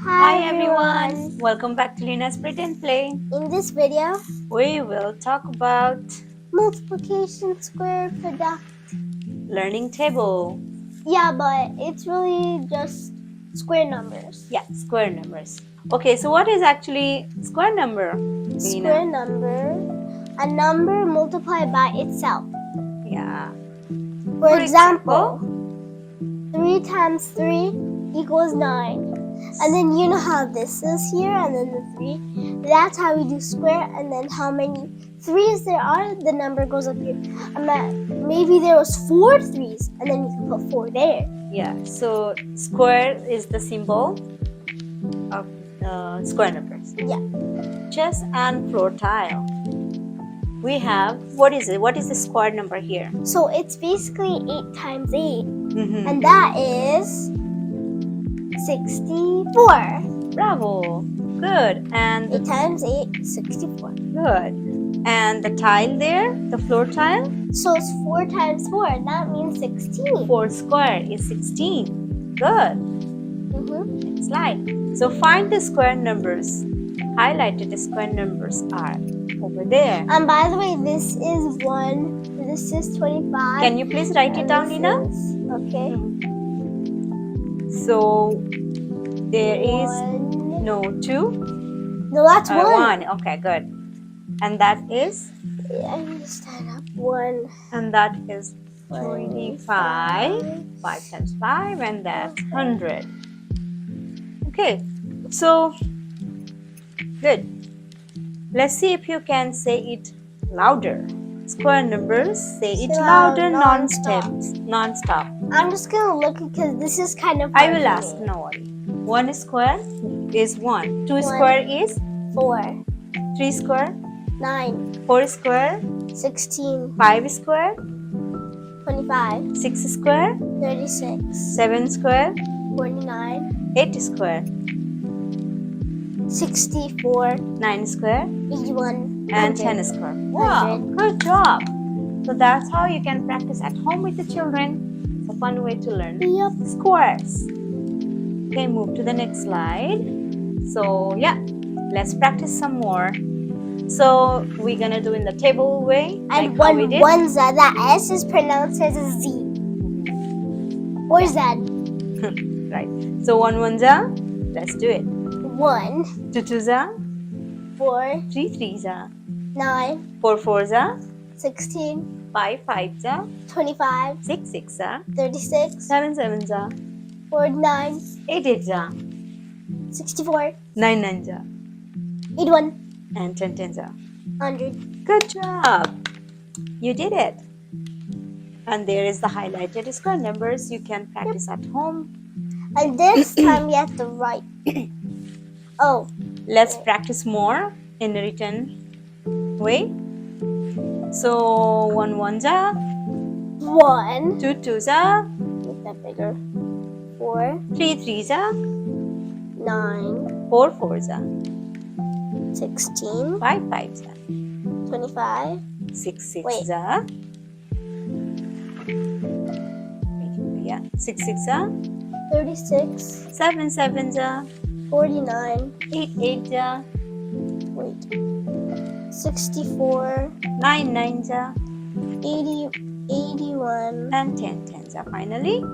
Hi everyone, welcome back to Lina's Pretend Play. In this video, We will talk about multiplication square product. learning table. Yeah, but it's really just square numbers. Yeah, square numbers. Okay, so what is actually square number, Square Lina? number, a number multiplied by itself. Yeah. For example, 3 times 3 equals 9. And then you know how this is here, and then the 3. That's how we do square, and then how many 3's there are, the number goes up here. Maybe there was 4 3's, and then you can put 4 there. Yeah, so square is the symbol of square numbers. Yeah. Chess and floor tile. We have, what is it? What is the square number here? So it's basically 8 times 8, Mm-hmm. and that is 64. Bravo! Good. And 8 times 8, 64. good. And the tile there, the floor tile? So it's 4 times 4, that means 16. 4 square is 16. Good. Next slide. So find the square numbers. Highlighted square numbers are over there. And by the way, this is 1, this is 25. Can you please write it down, Lina? Okay. So there is 1. no 2. No, that's 1. 1. Okay, good. And that is? I need to stand up. 1. And that is 25. 5 times 5, and that's 100. Okay, so good. Let's see if you can say it louder. Square numbers, say it louder, non-stop. I'm just gonna look because this is kind of I hard will for ask, me. no worry. 1 square is 1. 2 square is 4. 3 square. 9. 4 square. 16. 5 square. 25. 6 square. 36. 7 square. 49. 8 square. 64. 9 square. 81. And 10 square. Wow, good job. So that's how you can practice at home with the children. It's a fun way to learn squares. Okay, move to the next slide. So yeah, let's practice some more. So we're gonna do in the table way. And like how we did. oneza, that S is pronounced as a Z. Or Z. Right. So 1 1za, let's do it. 1. 2 2za, 4. 3 3za, 9. 4 4za, 16. 5 5za, 25. 6 6za, 36. 7 7za, 49. 8 8za, 64. 9 9za, 81. and 10 10za. 100. Good job. You did it. And there is the highlighted square numbers you can practice at home. And this time you have to write. Oh. Let's practice more in a written way. So 1 1za, 1. 2 2za, Make that bigger. 4. 3 3za, 9. 4 4za, 16. 5 5za, 25. 6 Wait. 6za, yeah, 6 6za, 36. 7 7za, 49. 8 8za, Wait. 64. 9 9za, 80. 81. and 10 10za. Finally,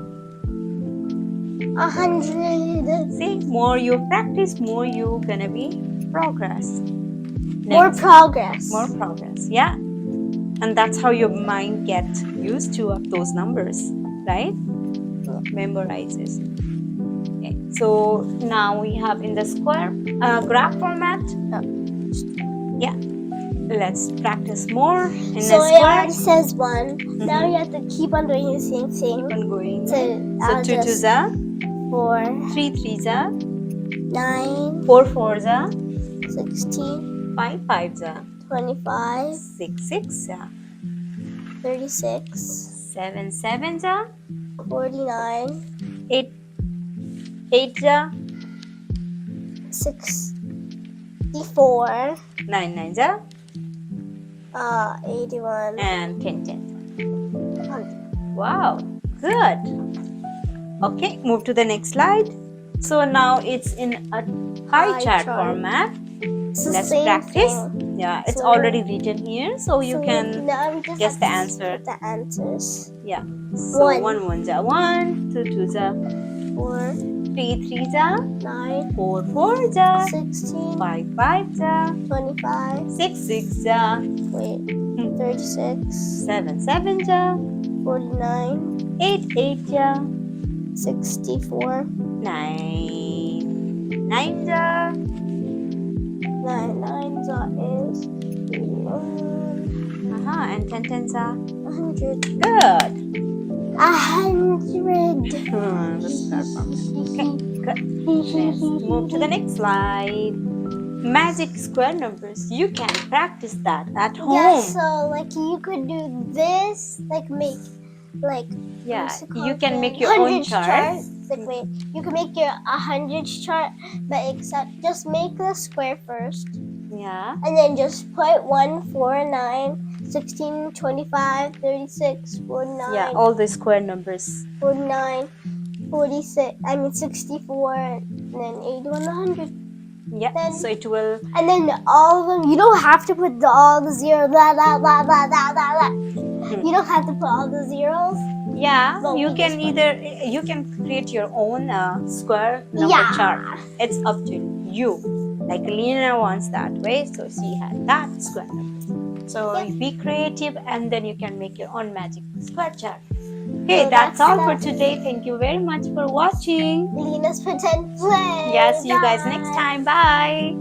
100. see, more you practice, more you gonna be progress. More Next. progress. More progress, yeah. And that's how your mind gets used to of those numbers, right? Memorizes. Okay. So now we have in the square graph format. Yeah. Let's practice more in the So it square. already says 1. Now you have to keep on doing the same thing. Keep on going. So, So 2 2za, 4. 3 3za, 9. 4 4za, 16. 5 5za, 25. 6 6za, 36. 7 7za, 49. 8 8za, 64. 9 9za, 81. and 10 10. 100. Wow, good. Okay, move to the next slide. So now it's in a pie chart format. It's the Let's same practice. thing. Yeah, it's So already written here, so you can now we just guess have the to answer. put the answers. Yeah. So One. 1 1 ja 1, 2 2 ja 4, 3 3 ja 9, 4 4 ja 16, 5 5 ja 25, 6 6 ja wait, 36, 7 7 ja 49, 8 8 ja 64, 9 9 ja 9 9s is 81, and 10 10 ja 100. good. 100. The square format. Okay, good. Let's move to the next slide. Magic square numbers. You can practice that at home. Yeah, so like you could do this, like make like Yeah, what's it you called can then? make your own Hundreds chart. Like wait, you can make your 100s chart, but except just make the square first, Yeah. and then just put 1, 4, 9, 16, 25, 36, 49, Yeah, all the square numbers. 49, 46. I mean 64, and then 81, 100. Yeah, Then, so it will. and then all of them. You don't have to put all the zero. Blah blah blah blah blah blah blah. You don't have to put all the zeros. Yeah, But you we can just either you can create your own square number chart. It's up to you. Like Lena wants that way, so she had that square number. So be creative, and then you can make your own magic square chart. Okay, So that's all for that. today. Thank you very much for watching. Lena's pretend play. Yeah, see you guys next time. Bye.